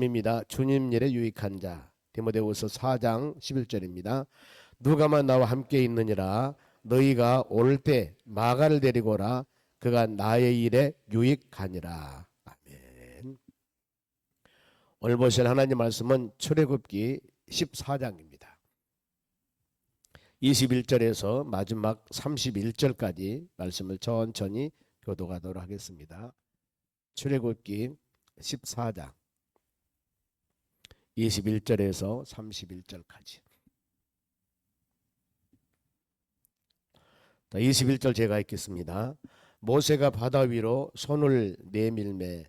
입니다. 주님 일에 유익한 자. 디모데후서 4장 11절입니다. 누가만 나와 함께 있느니라. 너희가 올 때 마가를 데리고 오라. 그가 나의 일에 유익하니라. 아멘. 오늘 보실 하나님 말씀은 출애굽기 14장입니다. 21절에서 마지막 31절까지 말씀을 천천히 교독하도록 하겠습니다. 출애굽기 14장 21절에서 31절까지. 21절 제가 읽겠습니다. 모세가 바다 위로 손을 내밀매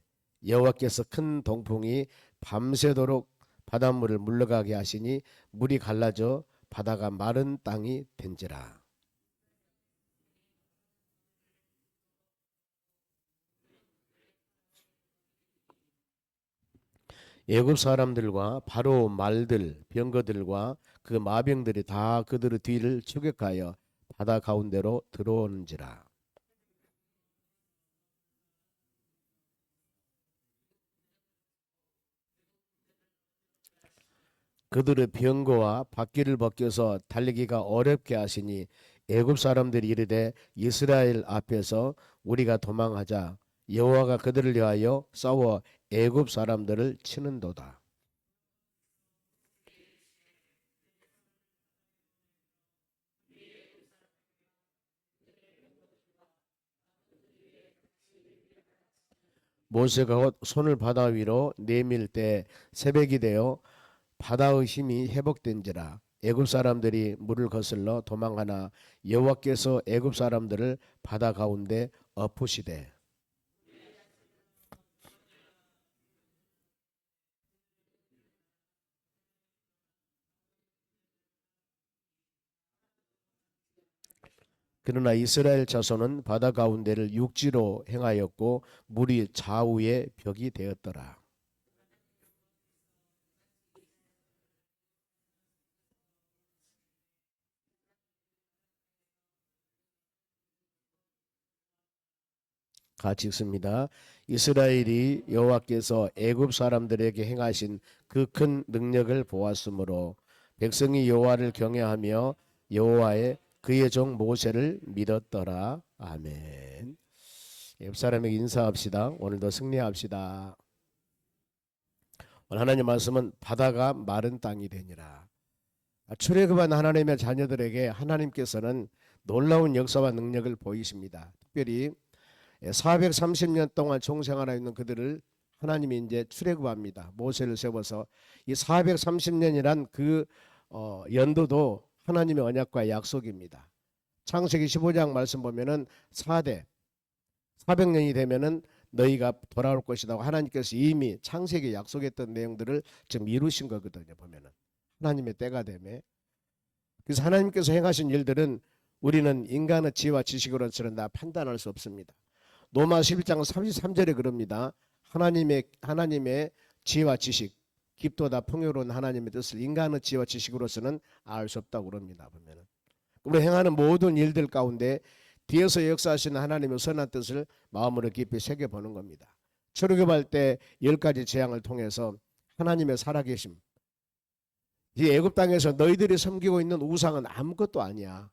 여호와께서 큰 동풍이 밤새도록 바닷물을 물러가게 하시니 물이 갈라져 바다가 마른 땅이 된지라. 애굽 사람들과 바로 말들 병거들과 그 마병들이 다 그들의 뒤를 추격하여 바다 가운데로 들어오는지라. 그들의 병거와 바퀴를 벗겨서 달리기가 어렵게 하시니 애굽 사람들이 이르되 이스라엘 앞에서 우리가 도망하자. 여호와가 그들을 위하여 싸워 애굽 사람들을 치는도다. 모세가 곧 손을 바다 위로 내밀 때 새벽이 되어 바다의 힘이 회복된지라. 애굽 사람들이 물을 거슬러 도망하나 여호와께서 애굽 사람들을 바다 가운데 엎으시되. 그러나 이스라엘 자손은 바다 가운데를 육지로 행하였고 물이 좌우에 벽이 되었더라. 같이 읽습니다. 이스라엘이 여호와께서 애굽 사람들에게 행하신 그 큰 능력을 보았으므로 백성이 여호와를 경외하며 여호와의 그의 종 모세를 믿었더라. 아멘. 옆 사람에게 인사합시다. 오늘도 승리합시다. 오늘 하나님 말씀은 바다가 마른 땅이 되니라. 출애굽한 하나님의 자녀들에게 하나님께서는 놀라운 역사와 능력을 보이십니다. 특별히 430년 동안 종생하여 있는 그들을 하나님이 이제 출애굽합니다. 모세를 세워서 이 430년이란 그 연도도 하나님의 언약과 약속입니다. 창세기 15장 말씀 보면은 400년이 되면은 너희가 돌아올 것이라고 하나님께서 이미 창세기에 약속했던 내용들을 지금 이루신 거거든요. 보면은 하나님의 때가 되매. 그래서 하나님께서 행하신 일들은 우리는 인간의 지혜와 지식으로서는 다 판단할 수 없습니다. 로마 11장 33절에 그럽니다. 하나님의 지혜와 지식, 깊도다 풍요로운 하나님의 뜻을 인간의 지혜와 지식으로서는 알 수 없다고 그럽니다. 보면은 우리 행하는 모든 일들 가운데 뒤에서 역사하시는 하나님의 선한 뜻을 마음으로 깊이 새겨보는 겁니다. 출애굽할 때 10가지 재앙을 통해서 하나님의 살아계심, 이 애굽 땅에서 너희들이 섬기고 있는 우상은 아무것도 아니야.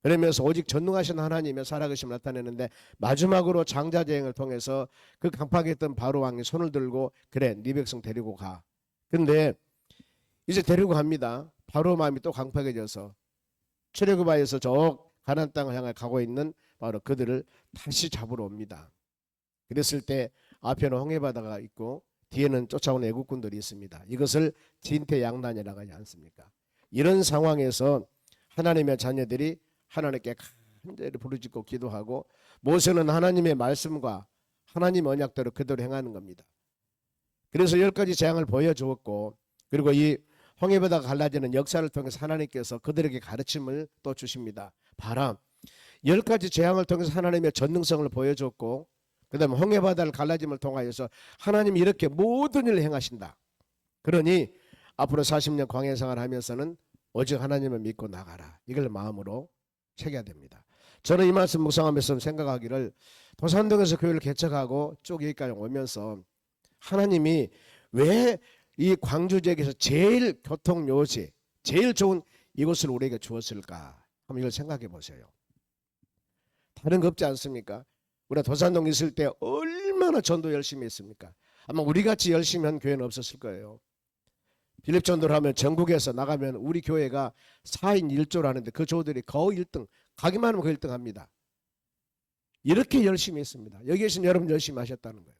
그러면서 오직 전능하신 하나님의 살아계심을 나타내는데 마지막으로 장자재행을 통해서 그 강팍했던 바로 왕이 손을 들고 그래 네 백성 데리고 가. 근데 이제 데리고 갑니다. 바로 마음이 또 강팍해져서 출애굽하여서 저 가나안 땅을 향해 가고 있는 바로 그들을 다시 잡으러 옵니다. 그랬을 때 앞에는 홍해바다가 있고 뒤에는 쫓아오는 애국군들이 있습니다. 이것을 진퇴양난이라고 하지 않습니까? 이런 상황에서 하나님의 자녀들이 하나님께 간절히 부르짖고 기도하고 모세는 하나님의 말씀과 하나님 언약대로 그대로 행하는 겁니다. 그래서 10가지 재앙을 보여주었고 그리고 이 홍해바다가 갈라지는 역사를 통해서 하나님께서 그들에게 가르침을 또 주십니다. 봐라. 10가지 재앙을 통해서 하나님의 전능성을 보여줬고 그 다음에 홍해바다를 갈라짐을 통하여서 하나님이 이렇게 모든 일을 행하신다. 그러니 앞으로 40년 광야생활을 하면서는 오직 하나님을 믿고 나가라. 이걸 마음으로 새겨야 됩니다. 저는 이 말씀 묵상하면서 생각하기를 도산동에서 교회를 개척하고 쭉 여기까지 오면서 하나님이 왜 이 광주 지역에서 제일 교통 요지, 제일 좋은 이곳을 우리에게 주었을까? 한번 이걸 생각해 보세요. 다른 거 없지 않습니까? 우리가 도산동 있을 때 얼마나 전도 열심히 했습니까? 아마 우리같이 열심히 한 교회는 없었을 거예요. 빌립 전도를 하면 전국에서 나가면 우리 교회가 4인 1조를 하는데 그 조들이 거의 1등, 가기만 하면 그 1등 합니다. 이렇게 열심히 했습니다. 여기 계신 여러분 열심히 하셨다는 거예요.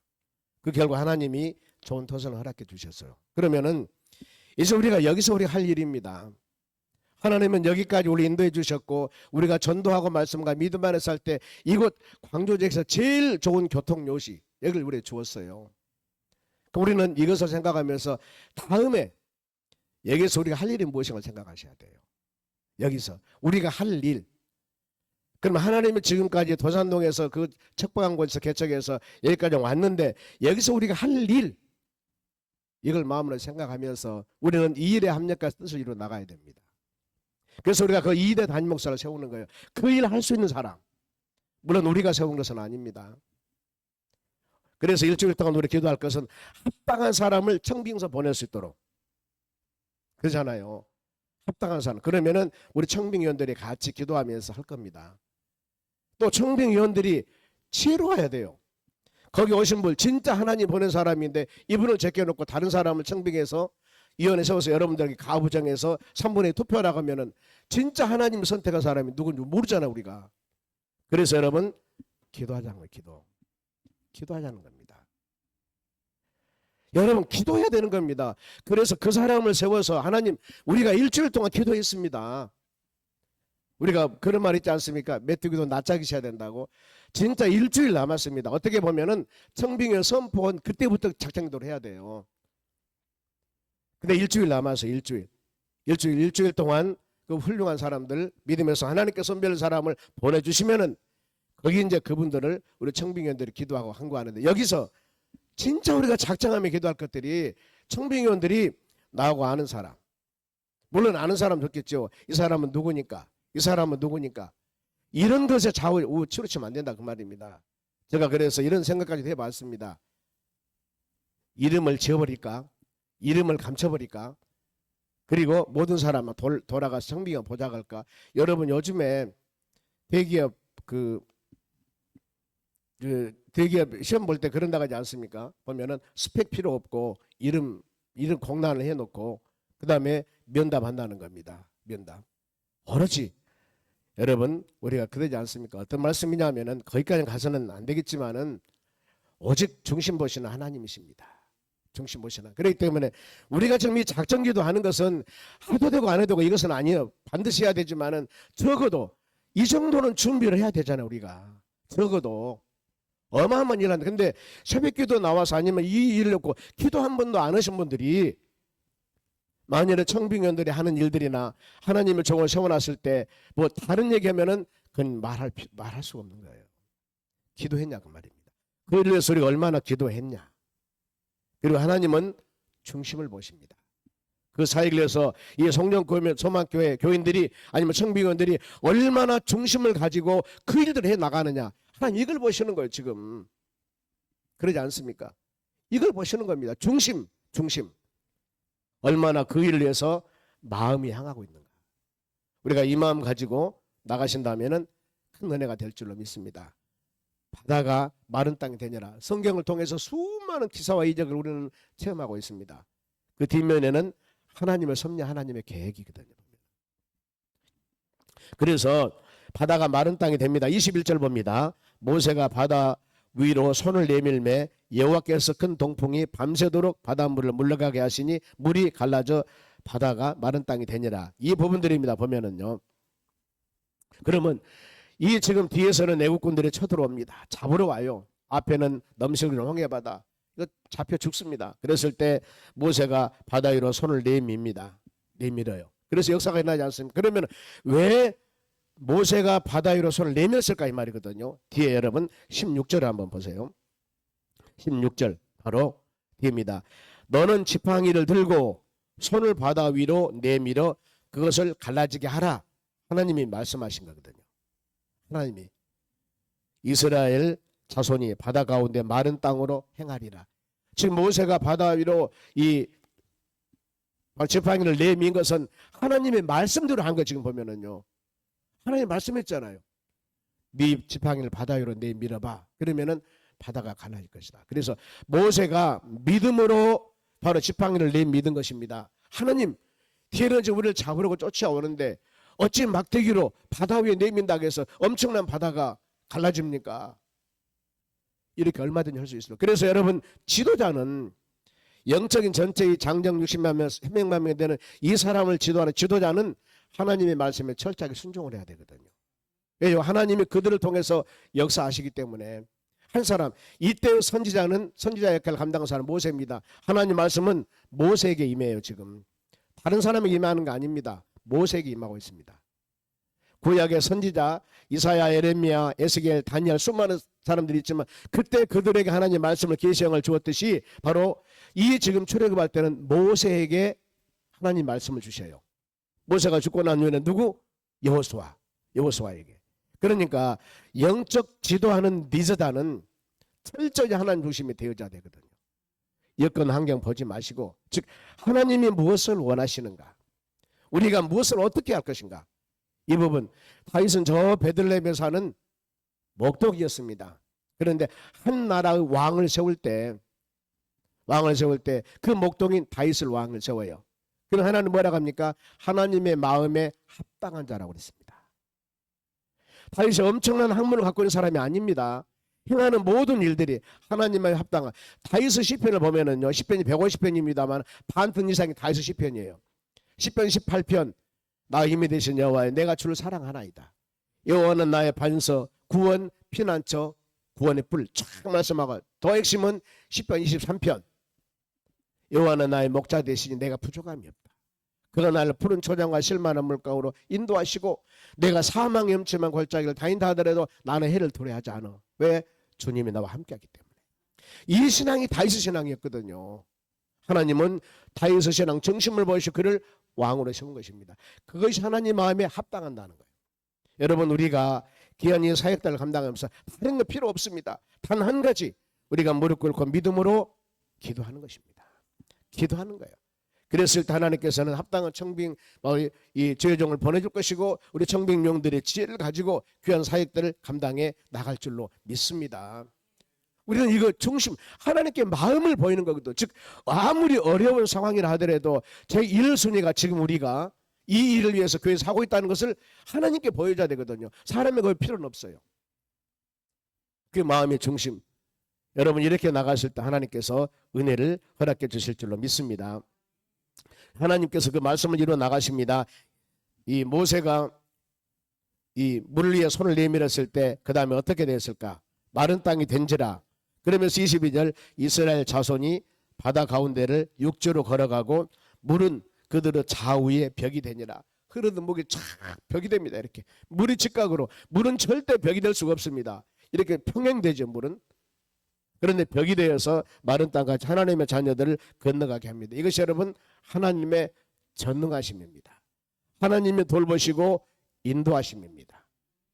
그 결과 하나님이 좋은 토선을 허락해 주셨어요. 그러면은 이제 여기서 우리가 할 일입니다. 하나님은 여기까지 우리 인도해 주셨고 우리가 전도하고 말씀과 믿음 안에서 할 때 이곳 광주 지역에서 제일 좋은 교통 요시 여기를 우리에게 주었어요. 우리는 이것을 생각하면서 다음에 여기서 우리가 할 일이 무엇인가 생각하셔야 돼요. 여기서 우리가 할 일. 그러면 하나님은 지금까지 도산동에서 그 척박한곳에서 개척해서 여기까지 왔는데 여기서 우리가 할 일, 이걸 마음으로 생각하면서 우리는 이 일에 합력과 뜻을 이루어 나가야 됩니다. 그래서 우리가 그 2대 단임 목사를 세우는 거예요. 그 일 할 수 있는 사람. 물론 우리가 세운 것은 아닙니다. 그래서 일주일 동안 우리 기도할 것은 합당한 사람을 청빙서 보낼 수 있도록. 그러잖아요. 합당한 사람. 그러면은 우리 청빙위원들이 같이 기도하면서 할 겁니다. 또 청빙위원들이 지혜로워야 돼요. 거기 오신 분 진짜 하나님 보낸 사람인데 이분을 제껴놓고 다른 사람을 청빙해서 위원회 세워서 여러분들에게 가부정해서 3분의 2 투표하라고 하면은 진짜 하나님 선택한 사람이 누군지 모르잖아 우리가. 그래서 여러분 기도하자는 거예요. 기도하자는 겁니다. 여러분 기도해야 되는 겁니다. 그래서 그 사람을 세워서 하나님 우리가 일주일 동안 기도했습니다. 우리가 그런 말 있지 않습니까? 메뚜기도 낯짝이셔야 된다고. 진짜 일주일 남았습니다. 어떻게 보면은 청빙회 선포한 그때부터 작정기도를 해야 돼요. 근데 일주일 남아서 일주일 동안 그 훌륭한 사람들 믿으면서 하나님께 선별한 사람을 보내주시면은 거기 이제 그분들을 우리 청빙위원들이 기도하고 항구하는데 여기서 진짜 우리가 작정하며 기도할 것들이 청빙위원들이 나하고 아는 사람, 물론 아는 사람 좋겠죠. 이 사람은 누구니까, 이 사람은 누구니까 이런 것에 좌우 치우치면 안 된다 그 말입니다. 제가 그래서 이런 생각까지 해봤습니다. 이름을 지어버릴까? 이름을 감춰버릴까? 그리고 모든 사람은 돌아가서 청빙위원 보좌할까? 여러분 요즘에 대기업 대기업 시험 볼 때 그런 나가지 않습니까? 보면은 스펙 필요 없고 이름 공란을 해놓고 그 다음에 면담 한다는 겁니다. 면담. 오로지 여러분 우리가 그러지 않습니까? 어떤 말씀이냐면은 거기까지 가서는 안 되겠지만은 오직 중심 보시는 하나님이십니다. 중심 보시는. 그렇기 때문에 우리가 지금 이 작정기도 하는 것은 해도 되고 안 해도 되고 이것은 아니에요. 반드시 해야 되지만은 적어도 이 정도는 준비를 해야 되잖아요. 우리가 적어도 어마어마한 일 하는데 근데 새벽기도 나와서 아니면 이 일을 놓고 기도 한 번도 안 하신 분들이 만일에 청빙위원들이 하는 일들이나 하나님의 종을 세워놨을 때 뭐 다른 얘기하면은 그건 말할 수가 없는 거예요. 기도했냐 그 말입니다. 그를 위해서 우리가 얼마나 기도했냐. 그리고 하나님은 중심을 보십니다. 그 사역을 위해서 이 성령교회 소망교회 교인들이 아니면 청빙위원들이 얼마나 중심을 가지고 그 일들을 해 나가느냐. 하나님 이걸 보시는 거예요 지금. 그러지 않습니까? 이걸 보시는 겁니다. 중심. 얼마나 그 일을 위해서 마음이 향하고 있는가. 우리가 이 마음 가지고 나가신다면은 큰 은혜가 될 줄로 믿습니다. 바다가 마른 땅이 되느라 성경을 통해서 수많은 기사와 이적을 우리는 체험하고 있습니다. 그 뒷면에는 하나님을 섭리한 하나님의 계획이거든요. 그래서 바다가 마른 땅이 됩니다. 21절 봅니다. 모세가 바다 위로 손을 내밀매 여호와께서 큰 동풍이 밤새도록 바닷물을 물러가게 하시니 물이 갈라져 바다가 마른 땅이 되니라. 이 부분들입니다. 보면은요. 그러면 이 지금 뒤에서는 애국군들이 쳐들어옵니다. 잡으러 와요. 앞에는 넘실기는 홍해바다. 이거 잡혀 죽습니다. 그랬을 때 모세가 바다 위로 손을 내밀어요. 그래서 역사가 일어나지 않습니까? 그러면 왜 모세가 바다 위로 손을 내밀었을까 이 말이거든요. 뒤에 여러분 16절을 한번 보세요. 16절 바로 뒤입니다. 너는 지팡이를 들고 손을 바다 위로 내밀어 그것을 갈라지게 하라. 하나님이 말씀하신 거거든요. 하나님이 이스라엘 자손이 바다 가운데 마른 땅으로 행하리라. 지금 모세가 바다 위로 이 지팡이를 내민 것은 하나님의 말씀대로 한 거. 지금 보면은요, 하나님 말씀했잖아요. 네 지팡이를 바다 위로 내밀어봐. 그러면은 바다가 가라질 것이다. 그래서 모세가 믿음으로 바로 지팡이를 내밀은 것입니다. 하나님, 뒤에는 지금 우리를 잡으려고 쫓아오는데 어찌 막대기로 바다 위에 내민다고 해서 엄청난 바다가 갈라집니까? 이렇게 얼마든지 할 수 있습니다. 그래서 여러분, 지도자는 영적인 전체의 장정 60만 명, 300만 명이 되는 이 사람을 지도하는 지도자는 하나님의 말씀에 철저하게 순종을 해야 되거든요. 왜요? 하나님이 그들을 통해서 역사하시기 때문에. 한 사람, 이때의 선지자는, 선지자 역할을 감당한 사람은 모세입니다. 하나님 말씀은 모세에게 임해요. 지금 다른 사람에게 임하는 거 아닙니다. 모세에게 임하고 있습니다. 구약의 선지자 이사야, 예레미야, 에스겔, 다니엘, 수많은 사람들이 있지만 그때 그들에게 하나님의 말씀을 계시형을 주었듯이 바로 이 지금 출애굽할 때는 모세에게 하나님 말씀을 주셔요. 모세가 죽고 난 후에는 누구? 여호수아에게. 그러니까 영적 지도하는 리더자는 철저히 하나님 중심이 되어야 되거든요. 여건 환경 보지 마시고, 즉 하나님이 무엇을 원하시는가, 우리가 무엇을 어떻게 할 것인가, 이 부분. 다윗은 저 베들레헴에 사는 목독이었습니다. 그런데 한 나라의 왕을 세울 때 그 목독인 다윗을 왕을 세워요. 그럼 하나님 뭐라고 합니까? 하나님의 마음에 합당한 자라고 그랬습니다. 다윗이 엄청난 학문을 갖고 있는 사람이 아닙니다. 행하는 모든 일들이 하나님의 합당한. 다윗의 시편을 보면은요, 시편이 150편입니다만 반편 이상이 다윗의 시편이에요. 시편 18편, 나 힘이 되신 여호와여, 내가 주를 사랑하나이다. 여호와는 나의 반석, 구원, 피난처, 구원의 뿔 쫙 말씀하고, 더 핵심은 시편 23편, 여호와는 나의 목자 되시니 내가 부족함이 없다. 그러나 나를 푸른 초장과 실만한 물가로 인도하시고 내가 사망의 음침한 골짜기를 다닌다 하더라도 나는 해를 두려워하지 않아. 왜? 주님이 나와 함께하기 때문에. 이 신앙이 다윗의 신앙이었거든요. 하나님은 다윗의 신앙 정신을 보시고 그를 왕으로 세운 것입니다. 그것이 하나님 마음에 합당한다는 거예요. 여러분, 우리가 귀한 이 사역들을 감당하면서 다른 거 필요 없습니다. 단 한 가지, 우리가 무릎 꿇고 믿음으로 기도하는 것입니다. 기도하는 거예요. 그랬을 때 하나님께서는 합당한 청빙, 이 제종을 보내줄 것이고 우리 청빙용들의 지혜를 가지고 귀한 사역들을 감당해 나갈 줄로 믿습니다. 우리는 이거 중심, 하나님께 마음을 보이는 거거든요. 즉 아무리 어려운 상황이라 하더라도 제 1순위가 지금 우리가 이 일을 위해서 교회에서 하고 있다는 것을 하나님께 보여줘야 되거든요. 사람의 그 필요는 없어요. 그 마음의 중심. 여러분, 이렇게 나갔을 때 하나님께서 은혜를 허락해 주실 줄로 믿습니다. 하나님께서 그 말씀을 이루어 나가십니다. 이 모세가 이 물 위에 손을 내밀었을 때 그 다음에 어떻게 되었을까? 마른 땅이 된지라. 그러면서 22절, 이스라엘 자손이 바다 가운데를 육지로 걸어가고 물은 그들의 좌우에 벽이 되니라. 흐르는 물이 쫙 벽이 됩니다. 이렇게 물이 직각으로. 물은 절대 벽이 될 수가 없습니다. 이렇게 평행되죠, 물은. 그런데 벽이 되어서 마른 땅같이 하나님의 자녀들을 건너가게 합니다. 이것이 여러분 하나님의 전능하심입니다. 하나님이 돌보시고 인도하심입니다.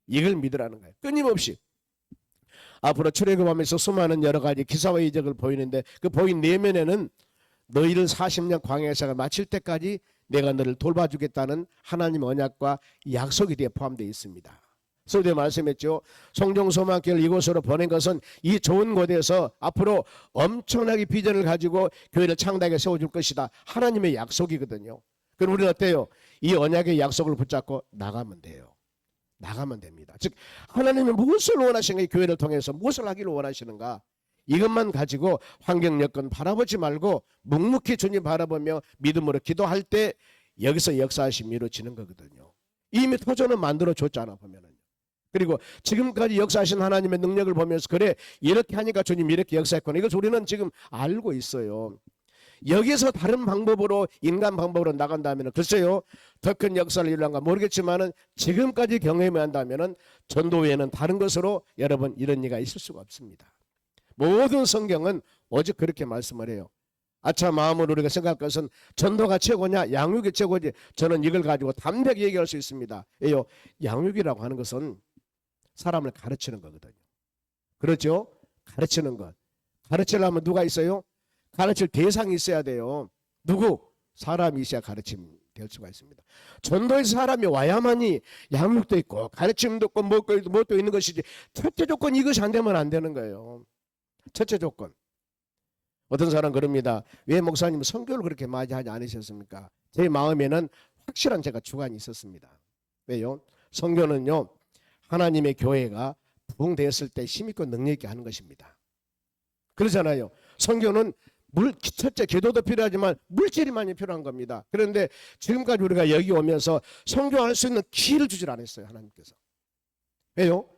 이걸 믿으라는 거예요. 끊임없이. 앞으로 출애굽하면서 수많은 여러 가지 기사와 이적을 보이는데 그 보인 내면에는 너희를 40년 광야생활 마칠 때까지 내가 너를 돌봐주겠다는 하나님의 언약과 약속이 뒤에 포함되어 있습니다. 서두에 말씀했죠. 성종소망교회를 이곳으로 보낸 것은 이 좋은 곳에서 앞으로 엄청나게 비전을 가지고 교회를 창다하게 세워줄 것이다. 하나님의 약속이거든요. 그럼 우리는 어때요? 이 언약의 약속을 붙잡고 나가면 돼요. 나가면 됩니다. 즉 하나님이 무엇을 원하시는가, 이 교회를 통해서 무엇을 하기를 원하시는가, 이것만 가지고 환경 여건 바라보지 말고 묵묵히 주님 바라보며 믿음으로 기도할 때 여기서 역사하심이 이루어지는 거거든요. 이미 터전은 만들어줬잖아 보면은. 그리고 지금까지 역사하신 하나님의 능력을 보면서 그래 이렇게 하니까 주님 이렇게 역사했구나, 이걸 우리는 지금 알고 있어요. 여기서 다른 방법으로, 인간 방법으로 나간다면 글쎄요 더 큰 역사를 이루는가 모르겠지만은 지금까지 경험한다면은 전도 외에는 다른 것으로 여러분 이런 일이 있을 수가 없습니다. 모든 성경은 오직 그렇게 말씀을 해요. 아차 마음으로 우리가 생각할 것은 전도가 최고냐 양육이 최고지, 저는 이걸 가지고 담대하게 얘기할 수 있습니다. 왜요? 양육이라고 하는 것은 사람을 가르치는 거거든요. 그렇죠? 가르치는 것. 가르치려면 누가 있어요? 가르칠 대상이 있어야 돼요. 누구? 사람이 있어야 가르침 될 수가 있습니다. 전도에서 사람이 와야만이 양육도 있고 가르침도 있고 뭣도 있는 것이지, 첫째 조건 이것이 안 되면 안 되는 거예요. 첫째 조건. 어떤 사람 그럽니다. 왜 목사님은 선교를 그렇게 많이 하지 않으셨습니까? 제 마음에는 확실한 제가 주관이 있었습니다. 왜요? 선교는요, 하나님의 교회가 부흥되었을 때 힘있고 능력있게 하는 것입니다. 그러잖아요. 선교는 첫째 기도도 필요하지만 물질이 많이 필요한 겁니다. 그런데 지금까지 우리가 여기 오면서 선교할 수 있는 기회를 주질 않았어요, 하나님께서. 왜요?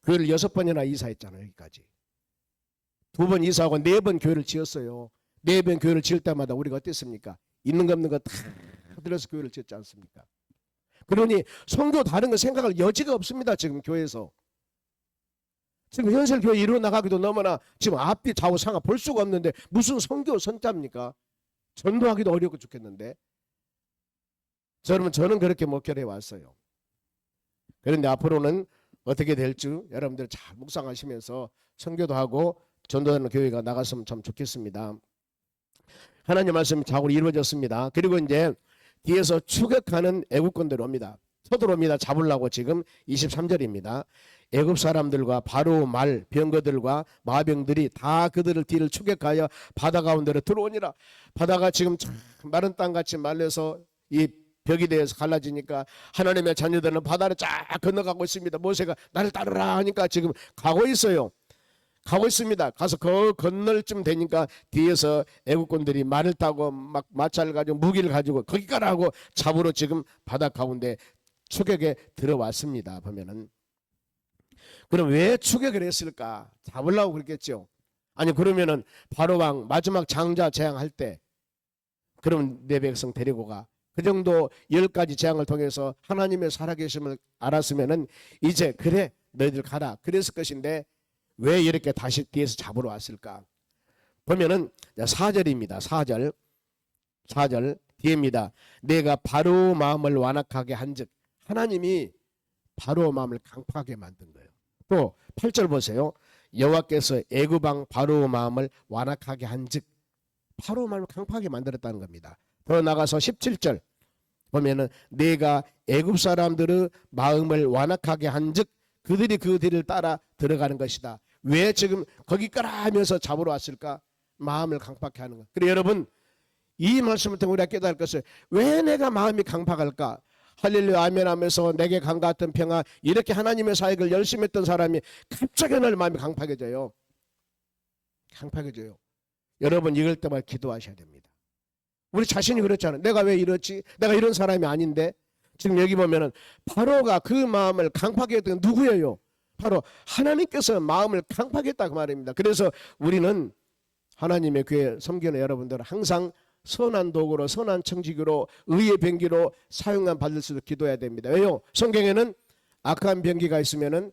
교회를 6번이나 이사했잖아요. 여기까지 2번 이사하고 4번 교회를 지었어요. 4번 교회를 지을 때마다 우리가 어땠습니까? 있는 거 없는 거 다 들여서 교회를 지었지 않습니까? 그러니 선교 다른 거 생각할 여지가 없습니다. 지금 교회에서. 지금 현실 교회 이루어 나가기도 너무나 지금 앞뒤 좌우 상하 볼 수가 없는데 무슨 선교 선자입니까? 전도하기도 어렵고 죽겠는데. 저는 그렇게 목회를 해왔어요. 그런데 앞으로는 어떻게 될지 여러분들 잘 묵상하시면서 선교도 하고 전도하는 교회가 나갔으면 참 좋겠습니다. 하나님 말씀이 자꾸 이루어졌습니다. 그리고 이제 뒤에서 추격하는 애국군들이 옵니다. 쳐들어옵니다. 잡으려고. 지금 23절입니다. 애굽 사람들과 바로 말 병거들과 마병들이 다 그들을 뒤를 추격하여 바다 가운데로 들어오니라. 바다가 지금 마른 땅같이 말려서 이 벽이 되어서 갈라지니까 하나님의 자녀들은 바다를 쫙 건너가고 있습니다. 모세가 나를 따르라 하니까 지금 가고 있어요. 가고 있습니다. 가서 건널 쯤 되니까 뒤에서 애국군들이 말을 타고 막 마차를 가지고 무기를 가지고 거기 가라고 잡으러 지금 바다 가운데 추격에 들어왔습니다. 보면은. 그럼 왜 추격을 했을까? 잡으려고 그랬겠죠. 아니 그러면은 바로왕 마지막 장자 재앙할 때 그럼 내 백성 데리고 가. 그 정도 10가지 재앙을 통해서 하나님의 살아계심을 알았으면은 이제 그래 너희들 가라 그랬을 것인데 왜 이렇게 다시 뒤에서 잡으러 왔을까? 보면은 4절입니다. 4절 뒤입니다. 내가 바로 마음을 완악하게 한즉, 하나님이 바로 마음을 강팍하게 만든 거예요. 또 8절 보세요. 여호와께서 애굽왕 바로 마음을 완악하게 한즉, 바로 마음을 강팍하게 만들었다는 겁니다. 더 나가서 17절 보면은 내가 애굽 사람들의 마음을 완악하게 한즉 그들이 그 뒤를 따라 들어가는 것이다. 왜 지금 거기 가라 하면서 잡으러 왔을까? 마음을 강팍하게 하는 것. 그래 여러분, 이 말씀을 통해 우리가 깨달을 것은 왜 내가 마음이 강팍할까? 할렐루야 아멘 하면서 내게 강 같은 평화 이렇게 하나님의 사역을 열심히 했던 사람이 갑자기 어느 날 마음이 강팍해져요. 강팍해져요. 여러분 이럴 때마다 기도하셔야 됩니다. 우리 자신이 그렇잖아요. 내가 왜 이렇지? 내가 이런 사람이 아닌데. 지금 여기 보면은 바로가 그 마음을 강팍하게 했던 누구예요? 바로 하나님께서 마음을 강팍하게 했다 그 말입니다. 그래서 우리는 하나님의 교회 섬기는 여러분들은 항상 선한 도구로 선한 청지기로 의의 병기로 사용만 받을 수 있도록 기도해야 됩니다. 왜요? 성경에는 악한 병기가 있으면은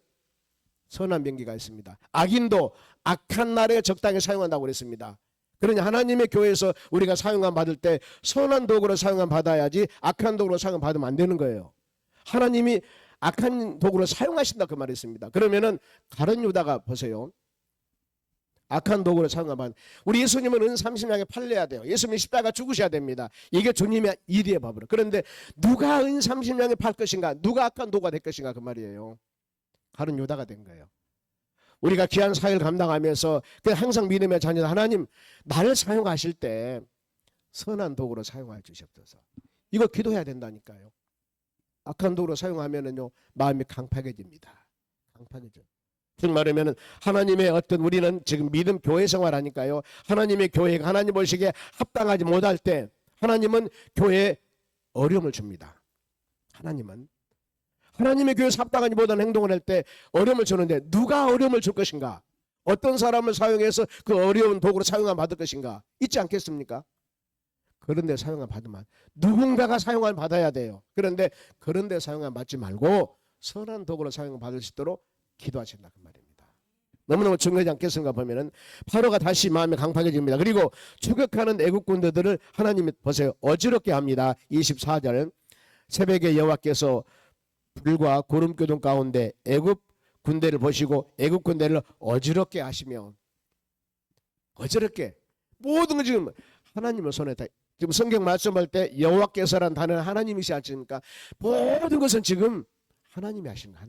선한 병기가 있습니다. 악인도 악한 날에 적당히 사용한다고 그랬습니다. 그러니 하나님의 교회에서 우리가 사용함 받을 때 선한 도구로 사용함 받아야지 악한 도구로 사용함 받으면 안 되는 거예요. 하나님이 악한 도구로 사용하신다 그 말했습니다. 그러면은 가룟 유다가 보세요. 악한 도구로 사용함 받는, 우리 예수님은 은 30냥에 팔려야 돼요. 예수님 십자가 죽으셔야 됩니다. 이게 주님의 일이에요. 법으로. 그런데 누가 은 30냥에 팔 것인가? 누가 악한 도구가 될 것인가 그 말이에요. 가룟 유다가 된 거예요. 우리가 귀한 사역을 감당하면서 항상 믿음의 자녀 하나님 나를 사용하실 때 선한 도구로 사용하여 주시옵소서. 이거 기도해야 된다니까요. 악한 도구로 사용하면은요 마음이 강팍해집니다. 강팍해져. 즉 말하면은 하나님의 어떤 우리는 지금 믿음 교회 생활하니까요. 하나님의 교회가 하나님 보시기에 합당하지 못할 때 하나님은 교회에 어려움을 줍니다. 하나님의 교회에서 합당하지 못한 행동을 할 때 어려움을 주는데 누가 어려움을 줄 것인가? 어떤 사람을 사용해서 그 어려운 도구로 사용함 받을 것인가? 있지 않겠습니까? 그런데 사용함 받으면 누군가가 사용함 받아야 돼요. 그런데 그런데 사용함 받지 말고 선한 도구로 사용함 받을 수 있도록 기도하신다 그 말입니다. 너무너무 중요하지 않겠습니까? 보면은 바로가 다시 마음이 강팍해집니다. 그리고 추격하는 애국군대들을 하나님이 보세요. 어지럽게 합니다. 24절 새벽에 여호와께서 불과 구름 기둥 가운데 애굽 군대를 보시고 애굽 군대를 어지럽게 하시며, 어지럽게 모든 건 지금 하나님의 손에 다. 지금 성경 말씀할 때 여호와께서란 단어는 하나님이시 않습니까? 모든 것은 지금 하나님이 하신 거.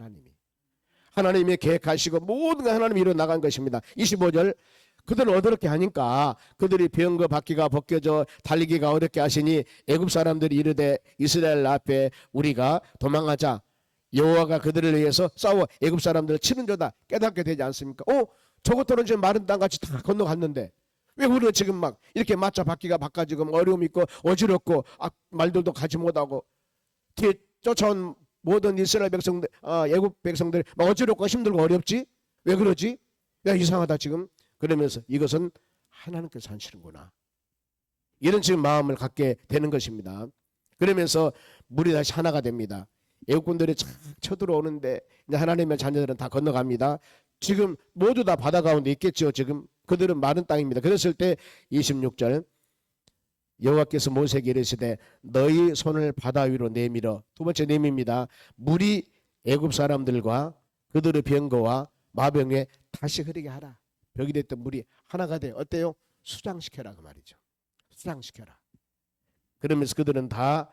하나님이 계획하시고 모든 거 하나님이 이루어 나간 것입니다. 25절 그들을 어렵게 하니까 그들이 병거 바퀴가 벗겨져 달리기가 어렵게 하시니 애굽 사람들이 이르되 이스라엘 앞에 우리가 도망하자. 여호와가 그들을 위해서 싸워 애굽 사람들을 치는 자다 깨닫게 되지 않습니까? 저것들은 지금 마른 땅같이 다 건너갔는데 왜 우리가 지금 막 이렇게 맞자 바퀴가 바꿔지고 어려움 있고 어지럽고 말들도 가지 못하고 뒤에 쫓아온 모든 이스라엘 백성들 애굽 백성들이 막 어지럽고 힘들고 어렵지? 왜 그러지? 야 이상하다 지금. 그러면서 이것은 하나님께서 하시는구나. 이런 지금 마음을 갖게 되는 것입니다. 그러면서 물이 다시 하나가 됩니다. 애국군들이 착 쳐들어오는데 이제 하나님의 자녀들은 다 건너갑니다. 지금 모두 다 바다 가운데 있겠죠. 지금 그들은 마른 땅입니다. 그랬을 때 26절 여호와께서 모세에게 이르시되 너희 손을 바다 위로 내밀어. 두 번째 내밉니다. 물이 애굽 사람들과 그들의 병거와 마병에 다시 흐르게 하라. 벽이 됐던 물이 하나가 돼. 어때요? 수장시켜라 그 말이죠. 수장시켜라. 그러면서 그들은 다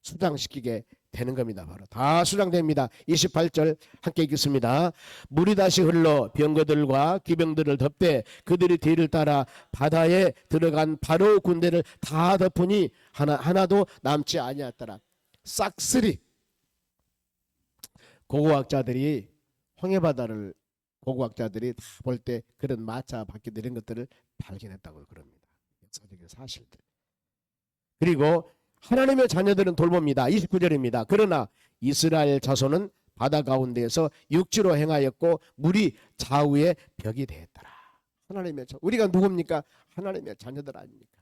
수장시키게 되는 겁니다. 바로 다 수장됩니다. 28절 함께 읽겠습니다. 물이 다시 흘러 병거들과 기병들을 덮되 그들이 뒤를 따라 바다에 들어간 바로 군대를 다 덮으니 하나도 남지 아니하더라. 싹쓸이. 고고학자들이 홍해바다를 고고학자들이 다 볼 때 그런 마차 바퀴 이런 것들을 발견했다고 그럽니다. 역사적인 사실들. 그리고 하나님의 자녀들은 돌봅니다. 29절입니다. 그러나 이스라엘 자손은 바다 가운데에서 육지로 행하였고 물이 좌우에 벽이 되었더라. 우리가 누굽니까? 하나님의 자녀들 아닙니까?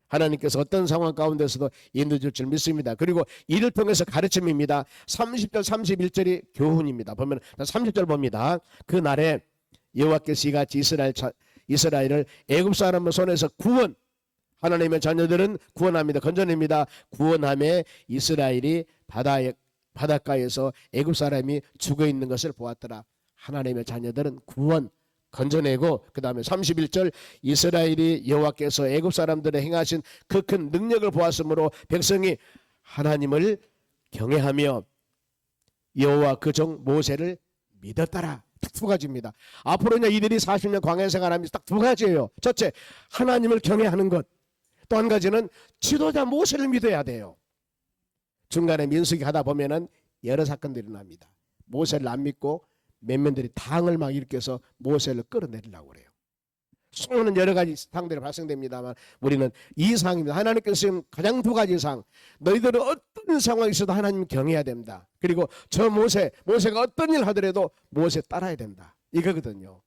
하나님께서 어떤 상황 가운데서도 인도해 줄 줄 믿습니다. 그리고 이를 통해서 가르침입니다. 30절 31절이 교훈입니다. 보면 30절 봅니다. 그 날에 여호와께서 이같이 이스라엘을 애굽 사람의 손에서 구원, 하나님의 자녀들은 구원합니다. 건져냅니다. 구원함에 이스라엘이 바닷가에서 애굽 사람이 죽어 있는 것을 보았더라. 하나님의 자녀들은 구원, 건져내고 그 다음에 31절 이스라엘이 여호와께서 애굽 사람들의 행하신 그 큰 능력을 보았으므로 백성이 하나님을 경외하며 여호와 그 종 모세를 믿었더라. 딱 두 가지입니다. 앞으로 이제 이들이 40년 광야 생활하면서 딱 두 가지예요. 첫째, 하나님을 경외하는 것. 또 한 가지는 지도자 모세를 믿어야 돼요. 중간에 민수기 하다 보면은 여러 사건들이 납니다. 모세를 안 믿고 몇몇들이 당을 막 일으켜서 모세를 끌어내리려고 그래요. 수많은 여러 가지 상들이 발생됩니다만 우리는 이 상입니다. 하나님께서 지금 가장 두 가지 상. 너희들은 어떤 상황이 있어도 하나님 경외해야 된다. 그리고 저 모세가 어떤 일 하더라도 모세 따라야 된다. 이거거든요.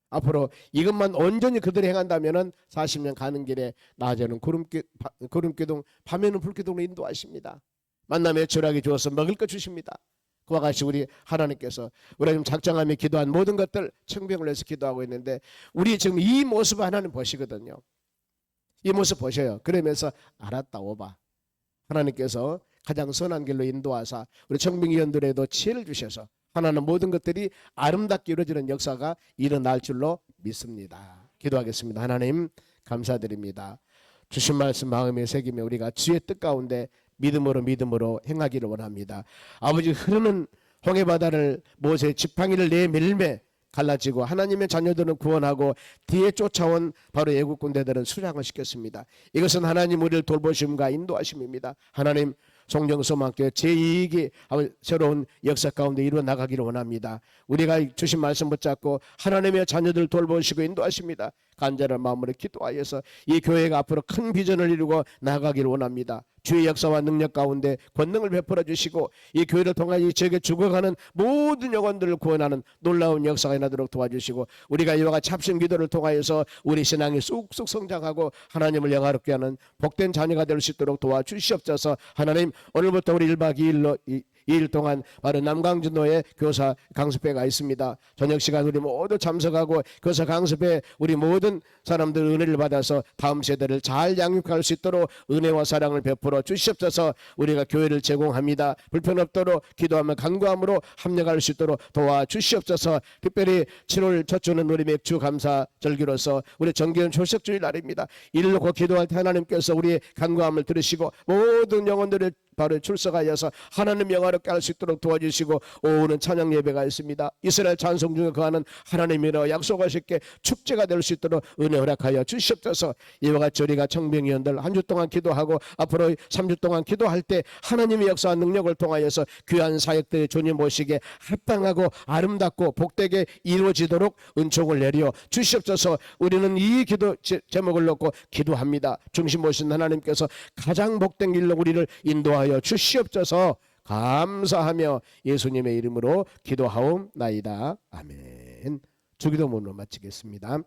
앞으로 이것만 온전히 그들이 행한다면은 40년 가는 길에 낮에는 구름기둥, 밤에는 불기둥으로 인도하십니다. 만남의 철학이 주어서 먹을 것 주십니다. 그와 같이 우리 하나님께서 우리가 지금 작정하며 기도한 모든 것들 청병을 해서 기도하고 있는데 우리 지금 이 모습을 하나님 보시거든요. 이 모습 보셔요. 그러면서 알았다 오바. 하나님께서 가장 선한 길로 인도하사 우리 청병위원들에도 지혜를 주셔서 하나는 모든 것들이 아름답게 이루어지는 역사가 일어날 줄로 믿습니다. 기도하겠습니다. 하나님 감사드립니다. 주신 말씀 마음에 새기며 우리가 주의 뜻 가운데 믿음으로 행하기를 원합니다. 아버지 흐르는 홍해바다를 모세 지팡이를 내밀매 갈라지고 하나님의 자녀들은 구원하고 뒤에 쫓아온 바로 애국 군대들은 수장을 시켰습니다. 이것은 하나님 우리를 돌보심과 인도하심입니다. 하나님 성령som 함께 제2기 새로운 역사 가운데 이루어 나가기를 원합니다. 우리가 주신 말씀 붙잡고 하나님의 자녀들 돌보시고 인도하십니다. 간절한 마음으로 기도하여서 이 교회가 앞으로 큰 비전을 이루고 나가기를 원합니다. 주의 역사와 능력 가운데 권능을 베풀어 주시고 이 교회를 통하여 이 지역에 죽어가는 모든 영혼들을 구원하는 놀라운 역사가 일어나도록 도와주시고 우리가 이와 같이 합심 기도를 통하여서 우리 신앙이 쑥쑥 성장하고 하나님을 영화롭게 하는 복된 자녀가 될 수 있도록 도와주시옵소서. 하나님 오늘부터 우리 1박 2일로 2일 동안 바로 남강주노에 교사 강습회가 있습니다. 저녁 시간 우리 모두 참석하고 교사 강습회 우리 모든 사람들 은혜를 받아서 다음 세대를 잘 양육할 수 있도록 은혜와 사랑을 베풀어 주시옵소서. 우리가 교회를 제공합니다. 불편 없도록 기도하며 간구함으로 합력할 수 있도록 도와주시옵소서. 특별히 7월 첫 주는 우리 맥주 감사 절기로서 우리 정기은 초석주일 날입니다. 이를 놓고 기도할 때 하나님께서 우리의 간구함을 들으시고 모든 영혼들을 바로 출석하여서 하나님 영화롭게 할 수 있도록 도와주시고, 오후는 찬양 예배가 있습니다. 이스라엘 찬송 중에 거하는 하나님이라 약속하셨기에 축제가 될 수 있도록 은혜 허락하여 주시옵소서. 이와 같이 우리가 청빙위원들 한 주 동안 기도하고 앞으로 3주 동안 기도할 때 하나님의 역사와 능력을 통하여서 귀한 사역들의 주님 모시게 합당하고 아름답고 복되게 이루어지도록 은총을 내려 주시옵소서. 우리는 이 기도 제목을 놓고 기도합니다. 중심 모신 하나님께서 가장 복된 길로 우리를 인도하여 주시옵소서. 감사하며 예수님의 이름으로 기도하옵나이다. 아멘. 주기도문으로 마치겠습니다.